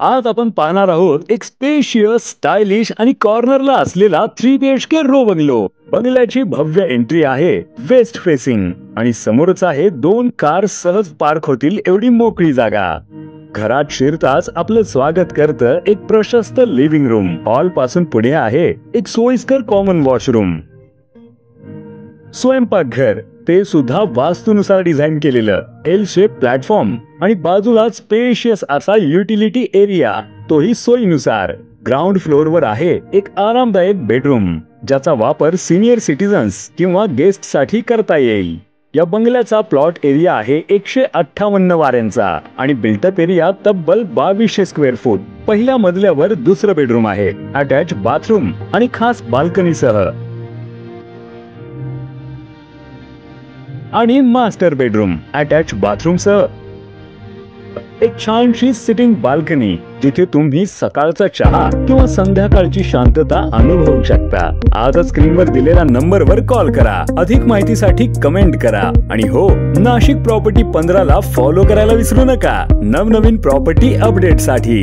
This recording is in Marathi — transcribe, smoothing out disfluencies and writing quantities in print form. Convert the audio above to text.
आज आपण पाहणार आहोत एक स्पेशियस, स्टायलिश आणि कॉर्नरला असलेला 3 BHK रो बंगलो. बंगल्याची भव्य एंट्री आहे वेस्ट फेसिंग आणि समोरच आहे 2 कार सहज पार्क होतील एवढी मोकळी जागा. घरात शिरताच आपलं स्वागत करतं एक प्रशस्त लिव्हिंग रूम. हॉल पासून पुढे आहे एक सोयीस्कर कॉमन वॉशरूम. स्वयंपाकघर ते सुद्धा वास्तूनुसार डिझाइन केलेलं एल शेप प्लॅटफॉर्म आणि बाजूला स्पेशियस असा युटिलिटी एरिया, तोही सोयीनुसार. ग्राउंड फ्लोअरवर आहे एक आरामदायक बेडरूम ज्याचा वापर सिनियर सिटीजन्स किंवा गेस्ट साठी करता येईल. या बंगल्याचा प्लॉट एरिया आहे 158 वाऱ्यांचा आणि बिल्टअप एरिया तब्बल 2200 स्क्वेअर फूट. पहिल्या मजल्यावर दुसरं बेडरूम आहे, अटॅच बाथरूम आणि खास बाल्कनीसह. आणि मास्टर बेडरूम अटॅच बाथरूम सह एक छानशी सिटिंग बाल्कनी, जिथे तुम्ही सकाळचा चहा किंवा संध्याकाळची शांतता अनुभवू शकता. आजच स्क्रीनवर दिलेल्या नंबरवर कॉल करा. अधिक माहितीसाठी कमेंट करा आणि हो, नाशिक प्रॉपर्टी 15 ला फॉलो करायला विसरू नका नवनवीन प्रॉपर्टी अपडेट साठी.